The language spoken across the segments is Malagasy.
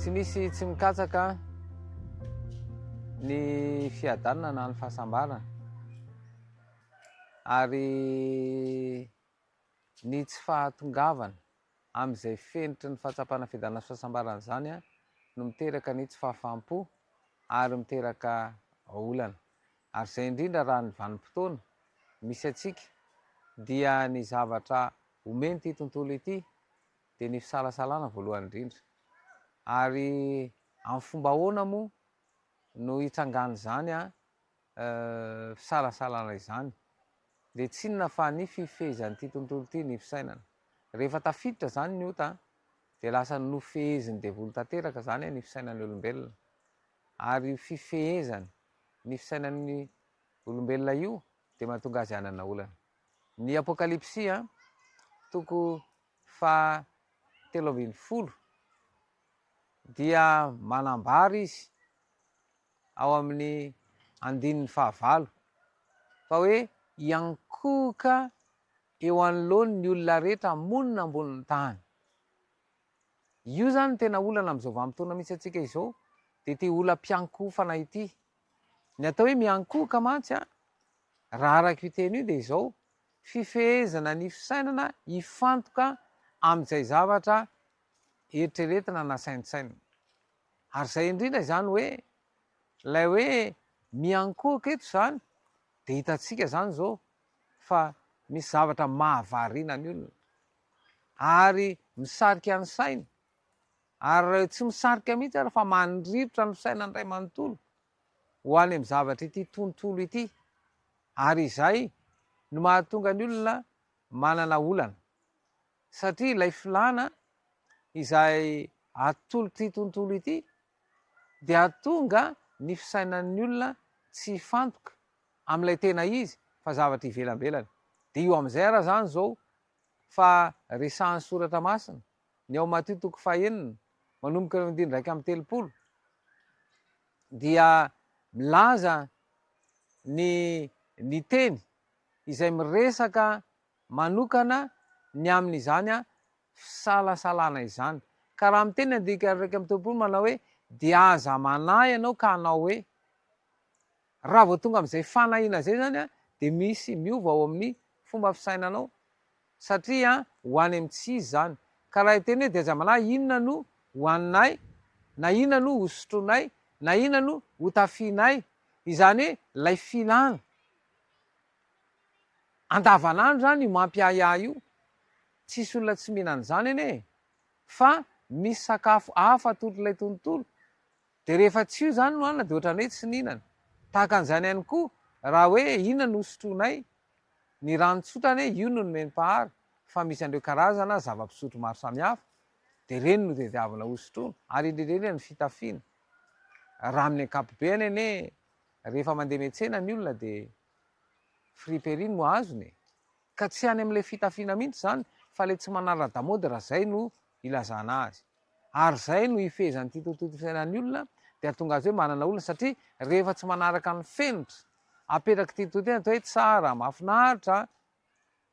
tsy misy tsy mikatsaka ny fiadanana na ny fahasambarana ary ny tsy fahatongavana amin'izay fenitry ny fahatsapana fiadanana sy fahasambarana zany a no miteraka ny tsy fahafaham-po ary miteraka olana ary izay indrindra raha ny vanim-potoana misy atsika dia ny zavatra omeny ity tontolo ity dia ny fisalasalana voalohany indrindra ary amin'ny fomba ahoana moa no hitsangany zany a fisalasalana izany dia tsy inona fa ny fifehezan'ity tontolo ity ny fisainana rehefa tafiditra zany ny ota dia lasa nofeheziny devoly tanteraka zany ny fisainan'ny olombelona ary fifehezany ny fisainan'ny olombelona io dia mahatonga azy hanana olana. Ny apokalipsia toko 13 dia manambara izy ao amin'ny 19 fa hoe hiankohoka eo anoloany ny olona rehetra monina ambonin'ny tany. Io zany tena olana amin'izao vanim-potoana misy atsika izao dia ty olam-piankofana ity. Ny atao hoe miankohoka mantsy a raha araka io teny io dia izao fifehezana ny fisainana hifantoka amin'izay zavatra eritreretina na saintsaina ary izay indrindra zany hoe lay hoe miankohoka eto zany dia hitantsika zany zao fa misy zavatra mahavariana ny olona ary misarika ny saina ary tsy misarika mihitsy ary fa mandrivotra ny fisainany ray manontolo ho any amin'ny zavatra ity tontolo ity ary izay no mahatonga ny olona manana olana satria ilay filana izay atolotra ity tontolo ity dia atonga ny fisainan'ny olona tsy fantoka amin'ilay tena izy fa zavatra ivelambelana. Dia io amin'izay raha zany zao fa resahan'ny soratra masina ny ao Mateo toko 9 manomboka eo amin'ny 1:30 dia milaza ny teny izay miresaka manokana ny amin'izany a fisalasalana izany ka raha amin'ny teny 1:30 manao hoe dia aza manahy ianao ka hanao hoe raha vao tonga amin'izay fanahiana zay zany a dia misy miova ao amin'ny fomba fisainanao satria ho any amin'ny tsy izy zany ka raha teny hoe dia aza manahy inona no hoaninay na inona no hosotronay na inona no hotafianay izany hoe lay filana andavanandro zany mampiahiahy io tsisy olona tsy mihinana zany anie fa misy sakafo hafa atolotrilay tontolo dia rehefa tsy io zany no hanina dia ohatrany hoe tsy nihinana tahaka an'izany ihany koa raha hoe inona no hosotronay ny ranotsotrany hoe io no nomeny-pahary fa misy an'ireo karazana zava-pisotro maro samihafa dia reny no tediavina hosotroana ary indrindrindra ny fitafiana raha amin'ny ankapobeny anie rehefa mandeha miantsena ny olona dia friperiny no azony ka tsy any amin'ilay fitafiana mihitsy zany fa ilay tsy manara-damody raha zay no ilazana azy ary zay no ifehezan'ity tontolo fisainan'ny olona dia tonga azy hoe manana olona satria rehefa tsy manaraka ny fenitra apetraka ity tontolo atao hoe tsara mahafinaritra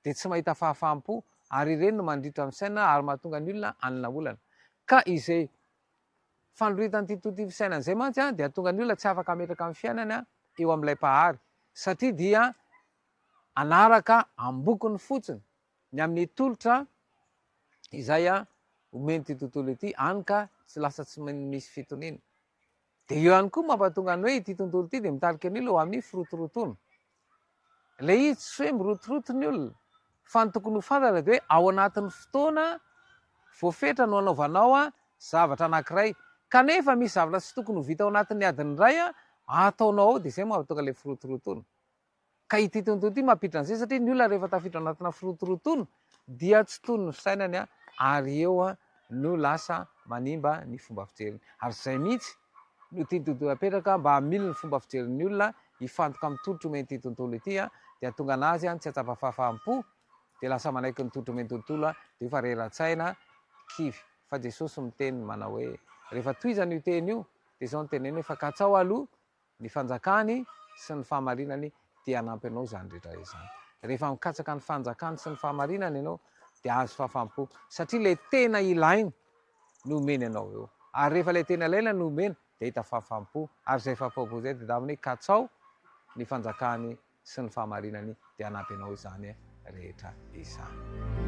dia tsy mahita fahafahampo ary ireny no mandritra ny fisainana ary mahatonga ny olona hanana olana ka izay fandroitan'ity tontolo fisainana izay mantsy a dia tonga ny olona tsy afaka ametraka amin'ny fiainana eo amin'ilay pahary satria dia anaraka ambokiny fotsiny ny amin'ny tolotra izay a omeny ity tontolo ity any ka tsy lasa tsy misy fitoniana dia eo ihany koa mampatonga ny hoe ity tontolo ity dia mitarika ny olona ho amin'ny firotorotoana ilay izy tsy hoe mirotoroto ny olona fa ny tokony ho fantatra dia hoe ao anatin'ny fotoana voafetra no anaovanao a zavatra anankiray kanefa misy zavatra tsy tokony ho vita ao anatin'ny adiny iray a ataonao ao dia izay mahatonga ilay firotorotoana ka ity tontolo ity mampiditra an'izay satria ny olona rehefa tafiditra anatina firotorotoana dia tsy tony ny fisainany a ary eo a no lasa manimba ny fomba fijeriny ary izay mihitsy no tia tontolo apetraka mba hamiliny fomba fijerin'ny olona hifantoka amin'ny tolotra omeny ity tontolo ity a dia tonga anazy a tsy atsapa fahafahampo dia lasa manaiky ny tolotra omeny tontolo a dia efa reran-tsaina kivy fa Jesosy miteny manao hoe rehefa toizana io teny io dia izao ny teneny hoe fa katsao aloha ny fanjakany sy ny fahamarinany dia hanampy anao zany rehetra izany rehefa mikatsaka ny fanjakany sy ny fahamarinana ianao dia azo fahafahampo satria ilay tena ilainy no omeny anao eo Ary rehefa ilay tena ilaina no omena dia hita fahafaham-po. Ary izay fahafaham-po zay dia da amin'ny katsao ny fanjakany sy ny fahamarinany dia hanampy anao izany rehetra izany.